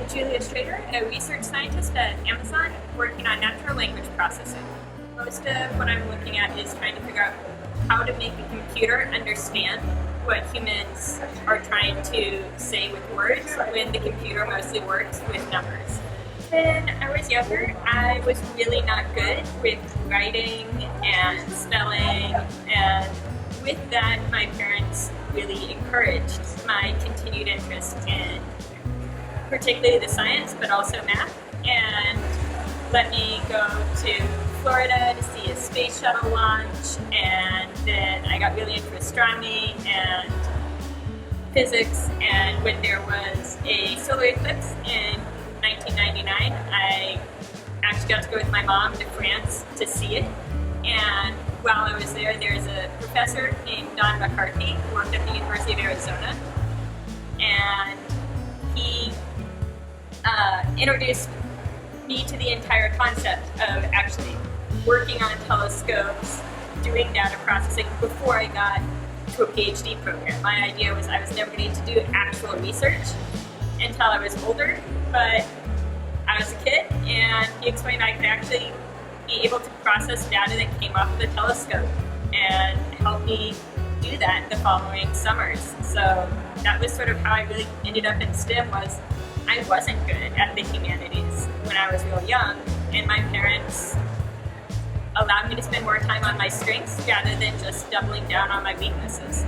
Julia Schrader, a research scientist at Amazon working on natural language processing. Most of what I'm looking at is trying to figure out how to make a computer understand what humans are trying to say with words when the computer mostly works with numbers. When I was younger, I was really not good with writing and spelling, and with that, my parents really encouraged my continued interest in particularly the science, but also math, and let me go to Florida to see a space shuttle launch, and then I got really into astronomy and physics, and when there was a solar eclipse in 1999, I actually got to go with my mom to France to see it, and while I was there, there's a professor named Don McCarthy who worked at the University of Arizona, and he introduced me to the entire concept of actually working on telescopes, doing data processing before I got to a PhD program. My idea was I was never going to do actual research until I was older, but I was a kid, and he explained I could actually be able to process data that came off of the telescope and help me do that the following summers. So that was sort of how I really ended up in STEM. Was I wasn't good at the humanities when I was real young, and my parents allowed me to spend more time on my strengths rather than just doubling down on my weaknesses.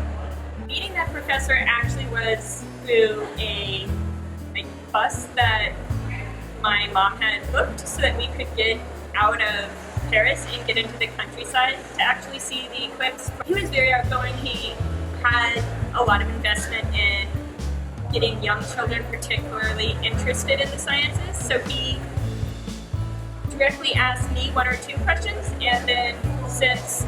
Meeting that professor actually was through a bus that my mom had booked so that we could get out of Paris and get into the countryside to actually see the eclipse. He was very outgoing. He had a lot of investment in getting young children particularly interested in the sciences, so he directly asked me one or two questions, and then since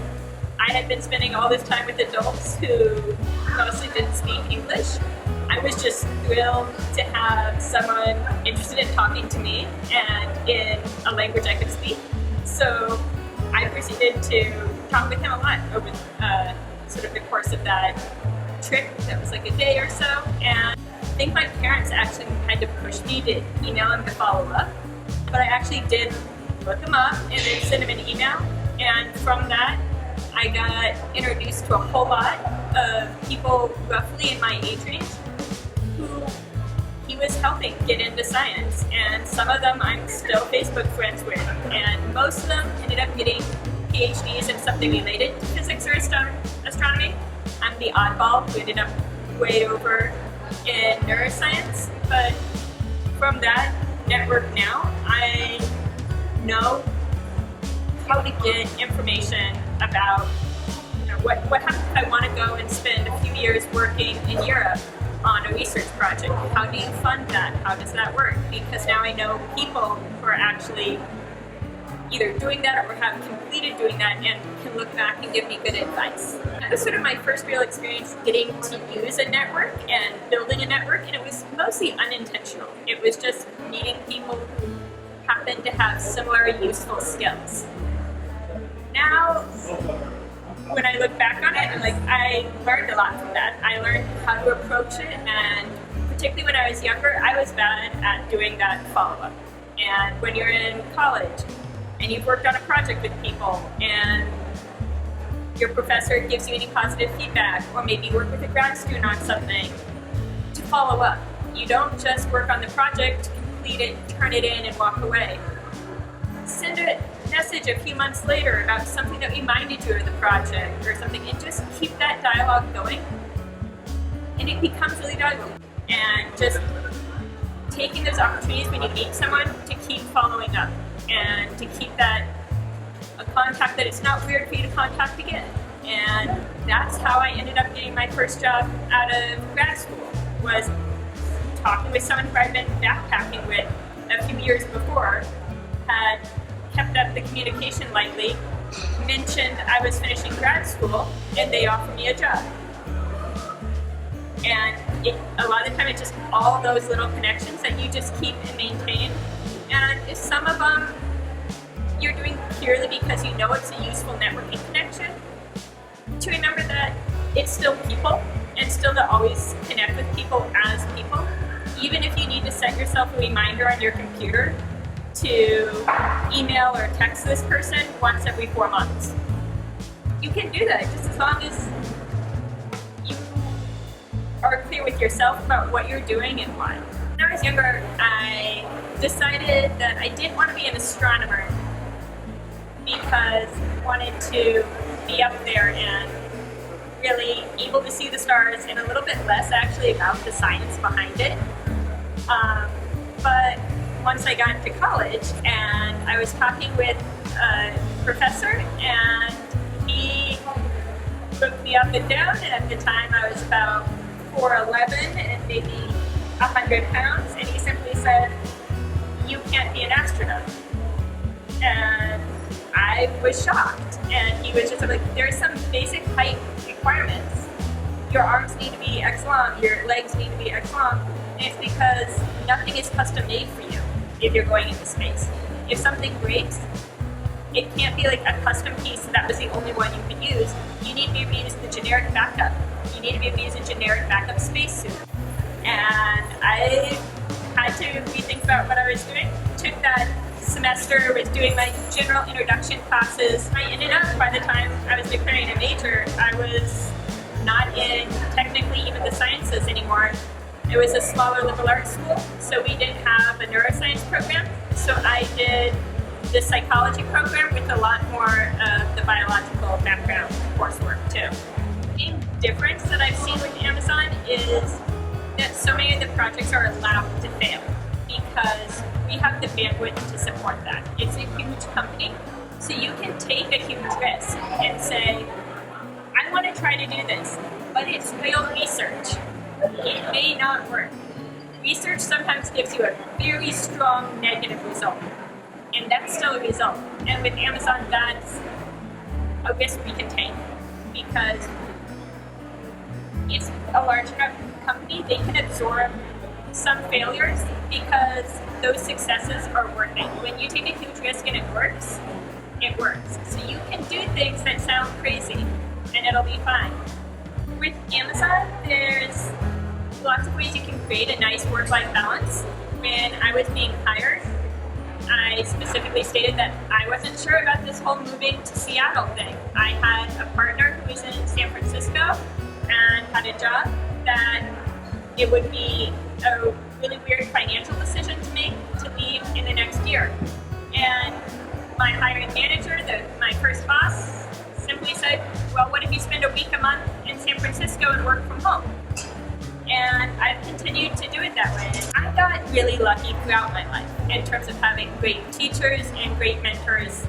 I had been spending all this time with adults who mostly didn't speak English, I was just thrilled to have someone interested in talking to me and in a language I could speak. So I proceeded to talk with him a lot over sort of the course of that trip. That was like a day or so, and I think my parents actually kind of pushed me to email him to follow up, but I actually did look him up and then send him an email, and from that I got introduced to a whole lot of people roughly in my age range who he was helping get into science, and some of them I'm still Facebook friends with, and most of them ended up getting PhDs in something related to physics or astronomy. I'm the oddball who ended up way over in neuroscience, but from that network now, I know how to get information about what happens if I want to go and spend a few years working in Europe on a research project. How do you fund that? How does that work? Because now I know people who are actually either doing that or have completed doing that and can look back and give me good advice. That was sort of my first real experience getting to use a network and building a network, and it was mostly unintentional. It was just meeting people who happen to have similar useful skills. Now, when I look back on it, I learned a lot from that. I learned how to approach it, and particularly when I was younger, I was bad at doing that follow-up. And when you're in college and you've worked on a project with people and your professor gives you any positive feedback, or maybe you work with a grad student on something, to follow up. You don't just work on the project, complete it, turn it in, and walk away. Send a message a few months later about something that reminded you of the project or something, and just keep that dialogue going, and it becomes really valuable. And just taking those opportunities when you meet someone to keep following up and to keep that a contact that it's not weird for you to contact again. And that's how I ended up getting my first job out of grad school, was talking with someone who I'd been backpacking with a few years before, had kept up the communication lightly, mentioned I was finishing grad school, and they offered me a job. And a lot of the time it's just all those little connections that you just keep and maintain. And if some of them you're doing purely because you know it's a useful networking connection, to remember that it's still people, and still to always connect with people as people, even if you need to set yourself a reminder on your computer to email or text this person once every 4 months, you can do that just as long as you are clear with yourself about what you're doing and why. When I was younger, I decided that I didn't want to be an astronomer because I wanted to be up there and really able to see the stars and a little bit less actually about the science behind it. But once I got into college and I was talking with a professor, and he looked me up and down, and at the time I was about 4'11" and maybe 100 pounds, and he simply said, "You can't be an astronaut." And I was shocked, and he was just like, there's some basic height requirements. Your arms need to be X long, your legs need to be X long, and it's because nothing is custom made for you if you're going into space. If something breaks, it can't be like a custom piece that was the only one you could use. You need to be able to use the generic backup. You need to be able to use a generic backup spacesuit. And I had to rethink about what I was doing. Took that semester, was doing my general introduction classes. I ended up, by the time I was declaring a major, I was not in technically even the sciences anymore. It was a smaller liberal arts school, so we didn't have a neuroscience program. So I did the psychology program with a lot more of the biological background coursework too. The main difference that I've seen with Amazon is that so many of the projects are allowed to fail because we have the bandwidth to support that. It's a huge company, so you can take a huge risk and say, I want to try to do this, but it's real research. It may not work. Research sometimes gives you a very strong negative result, and that's still a result. And with Amazon, that's a risk we can take because it's a large enough company, they can absorb some failures because those successes are worth it. When you take a huge risk and it works, it works. So you can do things that sound crazy and it'll be fine. With Amazon, there's lots of ways you can create a nice work-life balance. When I was being hired, I specifically stated that I wasn't sure about this whole moving to Seattle thing. I had a partner who was in San Francisco and had a job that it would be a really weird financial decision to make to leave in the next year. And my hiring manager, my first boss, simply said, well, what if you spend a week a month in San Francisco and work from home? And I've continued to do it that way. And I got really lucky throughout my life in terms of having great teachers and great mentors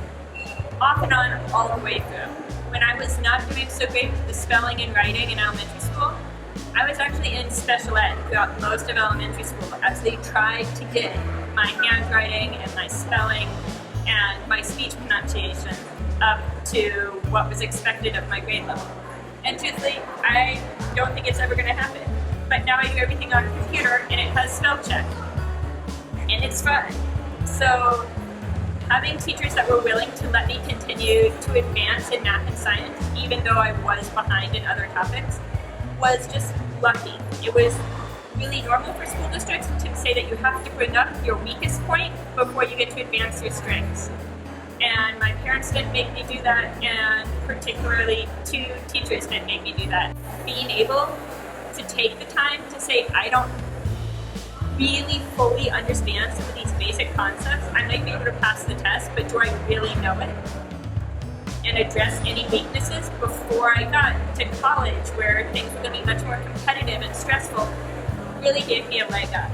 off and on all the way through. When I was not doing so great with the spelling and writing in elementary school, I was actually in special ed throughout most of elementary school as they tried to get my handwriting and my spelling and my speech pronunciation up to what was expected of my grade level. And truthfully, I don't think it's ever going to happen. But now I do everything on a computer and it has spell check. And it's fun. So having teachers that were willing to let me continue to advance in math and science, even though I was behind in other topics, was just lucky. It was really normal for school districts to say that you have to bring up your weakest point before you get to advance your strengths. And my parents didn't make me do that, and particularly 2 teachers didn't make me do that. Being able to take the time to say, I don't really fully understand some of these basic concepts. I might be able to pass the test, but do I really know it? And address any weaknesses before I got to college, where things were going to be much more competitive and stressful, really gave me a leg up.